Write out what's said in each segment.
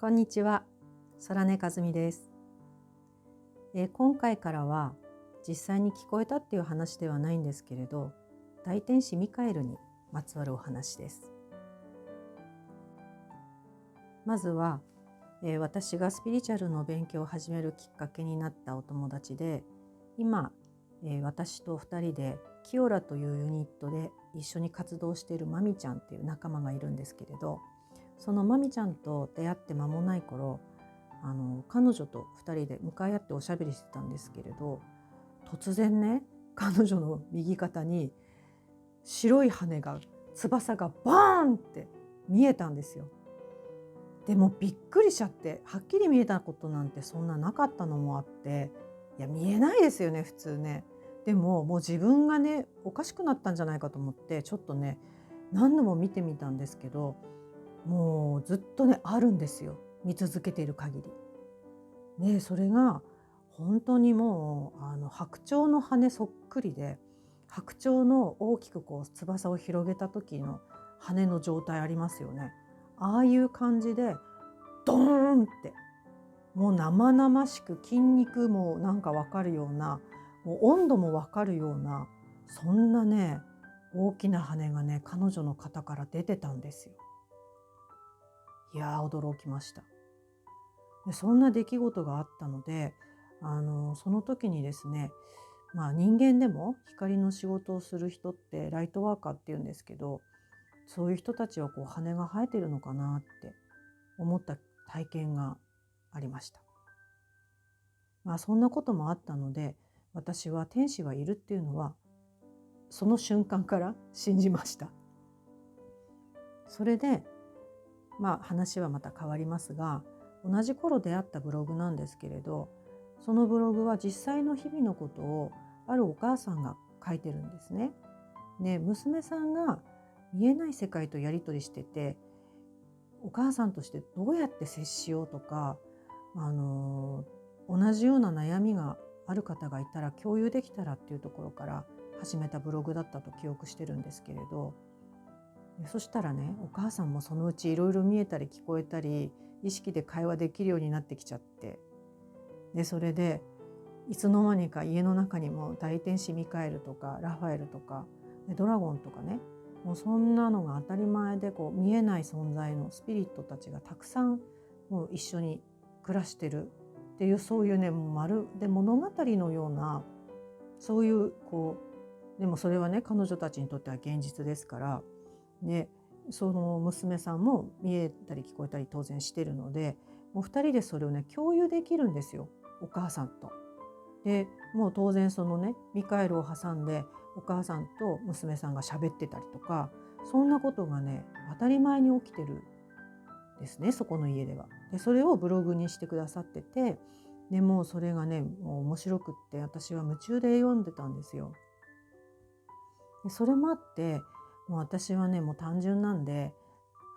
こんにちは、空音和美です。今回からは実際に聞こえたっていう話ではないんですけれど、大天使ミカエルにまつわるお話です。まずは、私がスピリチュアルの勉強を始めるきっかけになったお友達で、今、私と2人でキオラというユニットで一緒に活動しているマミちゃんっていう仲間がいるんですけれど、そのマミちゃんと出会って間もない頃、彼女と2人で向かい合っておしゃべりしてたんですけれど、突然ね、彼女の右肩に白い羽が、翼がバーンって見えたんですよ。でもびっくりしちゃって、はっきり見えたことなんてそんななかったのもあって、いや見えないですよね普通ね。でももう自分がねおかしくなったんじゃないかと思って、ちょっとね何度も見てみたんですけど、もうずっとねあるんですよ、見続けている限り。でそれが本当にもう白鳥の羽そっくりで、白鳥の大きくこう翼を広げた時の羽の状態ありますよね。ああいう感じでドーンって、もう生々しく筋肉もなんか分かるような、もう温度も分かるような、そんなね大きな羽がね彼女の肩から出てたんですよ。いやー驚きました。でそんな出来事があったので、その時にですね、人間でも光の仕事をする人ってライトワーカーっていうんですけど、そういう人たちはこう羽が生えてるのかなって思った体験がありました。そんなこともあったので、私は天使はいるっていうのはその瞬間から信じました。それで話はまた変わりますが、同じ頃出会ったブログなんですけれど、そのブログは実際の日々のことをあるお母さんが書いてるんですね。で娘さんが見えない世界とやり取りしてて、お母さんとしてどうやって接しようとか、同じような悩みがある方がいたら共有できたらっていうところから始めたブログだったと記憶してるんですけれど、そしたらねお母さんもそのうちいろいろ見えたり聞こえたり意識で会話できるようになってきちゃって、でそれでいつの間にか家の中にも大天使ミカエルとかラファエルとかドラゴンとかね、もうそんなのが当たり前で、こう見えない存在のスピリットたちがたくさんもう一緒に暮らしてるっていう、そういうねまるで物語のような、そういうでもそれはね彼女たちにとっては現実ですから、でその娘さんも見えたり聞こえたり当然してるので、もう2人でそれをね共有できるんですよ、お母さんと。でもう当然そのねミカエルを挟んでお母さんと娘さんが喋ってたりとか、そんなことがね当たり前に起きてるんですね、そこの家では。でそれをブログにしてくださってて、でもうそれがねもう面白くって、私は夢中で読んでたんですよ。でそれもあって、もう私はねもう単純なんで、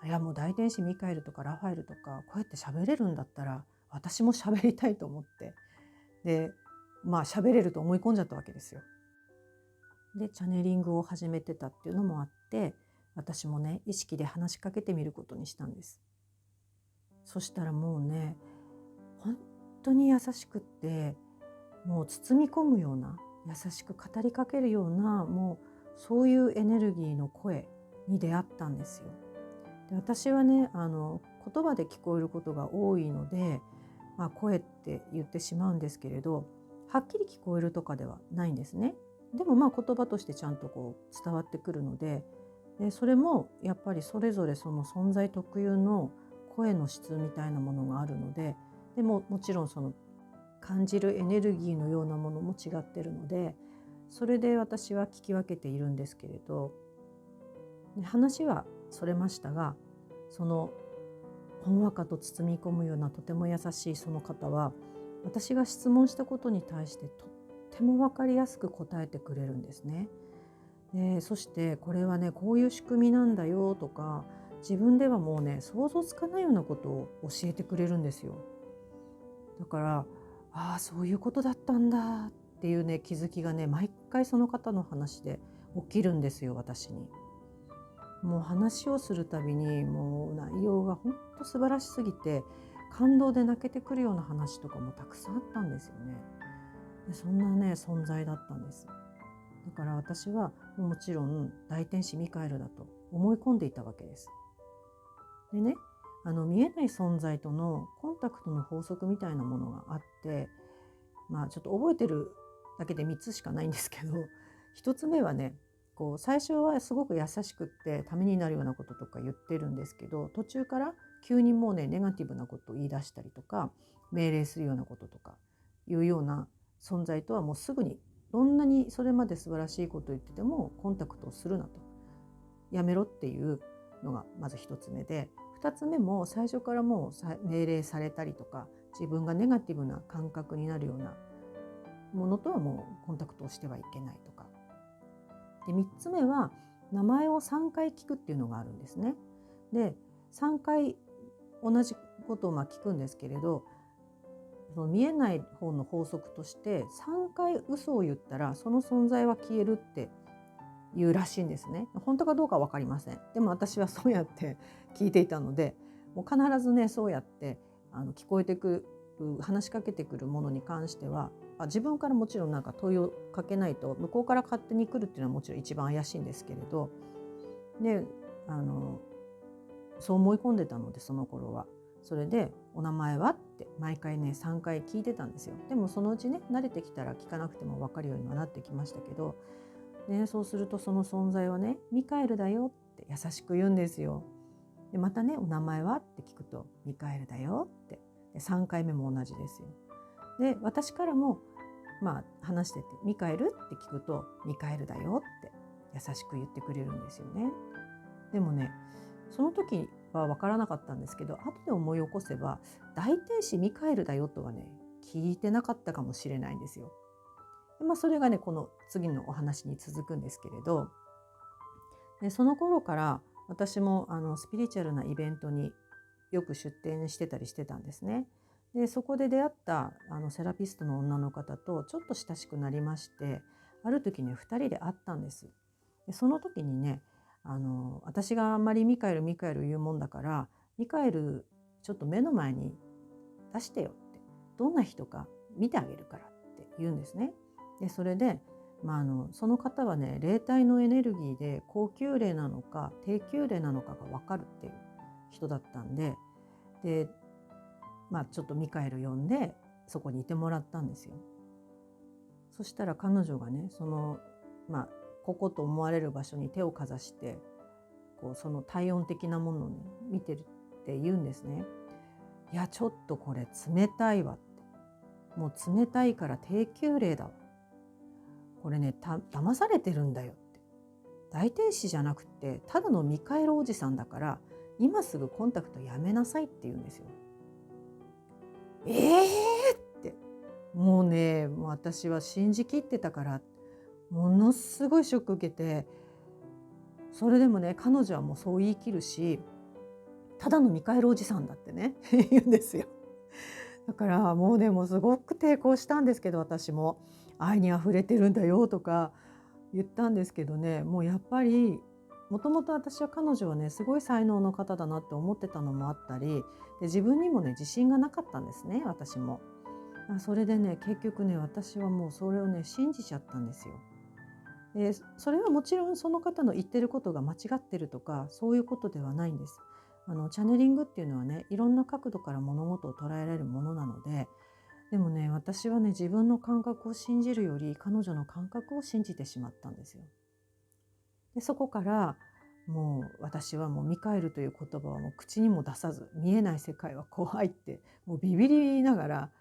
いやもう大天使ミカエルとかラファエルとかこうやって喋れるんだったら私も喋りたいと思って、で喋れると思い込んじゃったわけですよ。でチャネリングを始めてたっていうのもあって、私もね意識で話しかけてみることにしたんです。そしたらもうね本当に優しくって、もう包み込むような、優しく語りかけるような、もうそういうエネルギーの声に出会ったんですよ。で私はね言葉で聞こえることが多いので、声って言ってしまうんですけれど、はっきり聞こえるとかではないんですね。でも言葉としてちゃんと伝わってくるので、それもやっぱりそれぞれその存在特有の声の質みたいなものがあるので、でももちろんその感じるエネルギーのようなものも違ってるので、それで私は聞き分けているんですけれど、話はそれましたが、そのほんわかと包み込むようなとても優しいその方は、私が質問したことに対してとっても分かりやすく答えてくれるんですね。そしてこれはねこういう仕組みなんだよとか、自分ではもうね想像つかないようなことを教えてくれるんですよ。だから、ああそういうことだったんだっていうね気づきがね毎回その方の話で起きるんですよ、私に。もう話をするたびにもう内容が本当素晴らしすぎて、感動で泣けてくるような話とかもたくさんあったんですよね。でそんなね存在だったんです。だから私はもちろん大天使ミカエルだと思い込んでいたわけです。でね、見えない存在とのコンタクトの法則みたいなものがあって、ちょっと覚えてるだけで3つしかないんですけど、1つ目はね、最初はすごく優しくってためになるようなこととか言ってるんですけど、途中から急にもうねネガティブなことを言い出したりとか、命令するようなこととかいうような存在とはもうすぐに、どんなにそれまで素晴らしいことを言っててもコンタクトをするなと、やめろっていうのがまず1つ目で、2つ目も最初からもう命令されたりとか、自分がネガティブな感覚になるようなものとはもうコンタクトをしてはいけないとか。で3つ目は名前を3回聞くっていうのがあるんですね。で3回同じことを聞くんですけれど、その見えない方の法則として3回嘘を言ったらその存在は消えるっていうらしいんですね。本当かどうかは分かりません。でも私はそうやって聞いていたので、もう必ずねそうやって聞こえてくる、話しかけてくるものに関しては、自分からもちろんなんか問いをかけないと向こうから勝手に来るっていうのはもちろん一番怪しいんですけれど、でそう思い込んでたのでその頃は。それでお名前はって毎回ね3回聞いてたんですよ。でもそのうちね慣れてきたら聞かなくても分かるようにはなってきましたけど、そうするとその存在はねミカエルだよって優しく言うんですよ。でまたねお名前はって聞くとミカエルだよって、で3回目も同じですよ。で私からも話しててミカエルって聞くとミカエルだよって優しく言ってくれるんですよね。でもねその時は分からなかったんですけど、後で思い起こせば大天使ミカエルだよとはね聞いてなかったかもしれないんですよ。でそれがねこの次のお話に続くんですけれど、その頃から私もスピリチュアルなイベントによく出展してたりしてたんですね。でそこで出会ったセラピストの女の方とちょっと親しくなりまして、ある時ね2人で会ったんです。でその時にね私があんまりミカエルミカエル言うもんだから、ミカエルちょっと目の前に出してよって、どんな人か見てあげるからって言うんですね。でそれで、その方はね霊体のエネルギーで高級霊なのか低級霊なのかが分かるっていう人だったんで、ちょっとミカエル呼んでそこにいてもらったんですよ。そしたら彼女がねここと思われる場所に手をかざして、その体温的なものをね見てるって言うんですね。いやちょっとこれ冷たいわって、もう冷たいから低級霊だわ、これね騙されてるんだよって、大天使じゃなくてただのミカエルおじさんだから今すぐコンタクトやめなさいって言うんですよ。って、もう私は信じきってたからものすごいショック受けて、それでもね彼女はもうそう言い切るし、ただのミカエルおじさんだってね言うんですよ。だからもうでもすごく抵抗したんですけど、私も愛にあふれてるんだよとか言ったんですけどね、もうやっぱりもともと私は彼女はねすごい才能の方だなって思ってたのもあったりで、自分にもね自信がなかったんですね、私も。それでね結局ね私はもうそれをね信じちゃったんですよ。それはもちろんその方の言ってることが間違ってるとかそういうことではないんです。チャネリングっていうのはねいろんな角度から物事を捉えられるものなので、でもね私はね自分の感覚を信じるより彼女の感覚を信じてしまったんですよ。でそこからもう私はもうミカエルという言葉はもう口にも出さず、見えない世界は怖いってもうビビりながら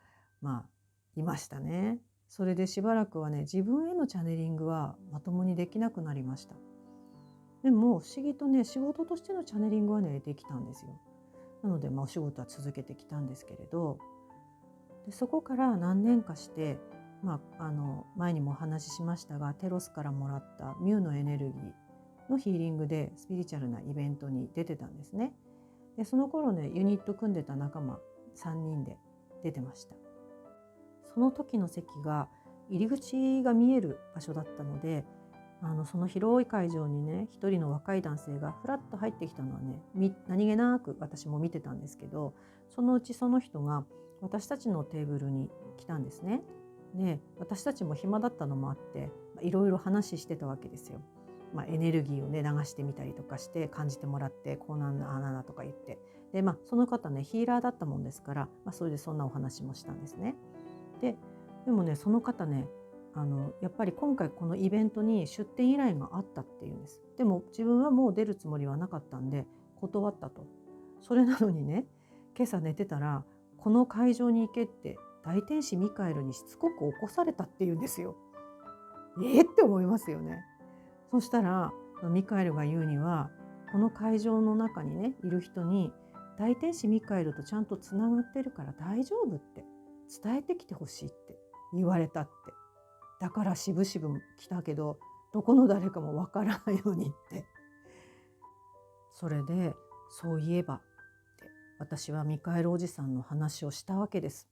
いましたね。それでしばらくはね自分へのチャネリングはまともにできなくなりました。でも不思議とね仕事としてのチャネリングはねできたんですよ。なのでお仕事は続けてきたんですけれど、でそこから何年かして、前にもお話ししましたがテロスからもらったミュウのエネルギーのヒーリングでスピリチュアルなイベントに出てたんですね。でその頃ねユニット組んでた仲間3人で出てました。その時の席が入り口が見える場所だったので、その広い会場にね、一人の若い男性がふらっと入ってきたのはね、何気なく私も見てたんですけど、そのうちその人が私たちのテーブルに来たんですね。で、私たちも暇だったのもあって、いろいろ話してたわけですよ。エネルギーをね流してみたりとかして感じてもらって、こうなんだああなんだとか言って、でその方ねヒーラーだったもんですから、それでそんなお話もしたんですね。でもねその方ね、やっぱり今回このイベントに出店依頼があったっていうんです。でも自分はもう出るつもりはなかったんで断ったと。それなのにね、今朝寝てたらこの会場に行けって大天使ミカエルにしつこく起こされたっていうんですよ。って思いますよね。そしたらミカエルが言うには、この会場の中にねいる人に大天使ミカエルとちゃんとつながってるから大丈夫って伝えてきてほしいって言われたって。だからしぶしぶ来たけどどこの誰かもわからないようにって。それでそういえばって私はミカエルおじさんの話をしたわけです。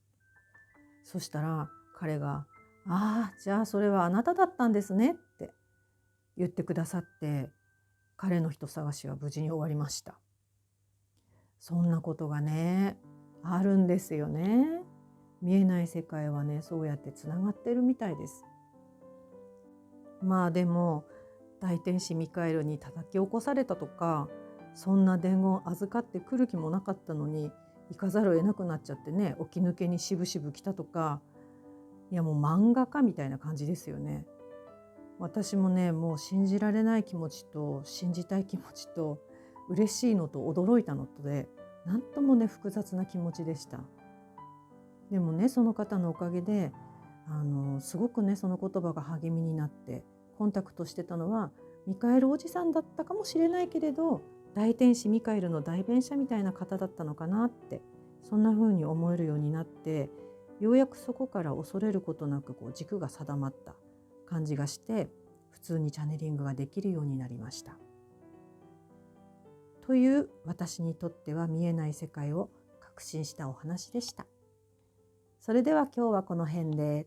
そしたら彼が「ああ、じゃあそれはあなただったんですね」って言ってくださって、彼の人探しは無事に終わりました。そんなことがねあるんですよね。見えない世界はねそうやってつながってるみたいです。でも大天使ミカエルに叩き起こされたとか、そんな伝言を預かってくる気もなかったのに行かざるを得なくなっちゃってね、起き抜けにしぶしぶ来たとか、いやもう漫画家みたいな感じですよね。私もねもう信じられない気持ちと信じたい気持ちと嬉しいのと驚いたのとで、なんともね複雑な気持ちでした。でもねその方のおかげですごくねその言葉が励みになって、コンタクトしてたのはミカエルおじさんだったかもしれないけれど、大天使ミカエルの代弁者みたいな方だったのかなって、そんな風に思えるようになって、ようやくそこから恐れることなく軸が定まった感じがして、普通にチャネリングができるようになりました。という私にとっては見えない世界を確信したお話でした。それでは今日はこの辺で。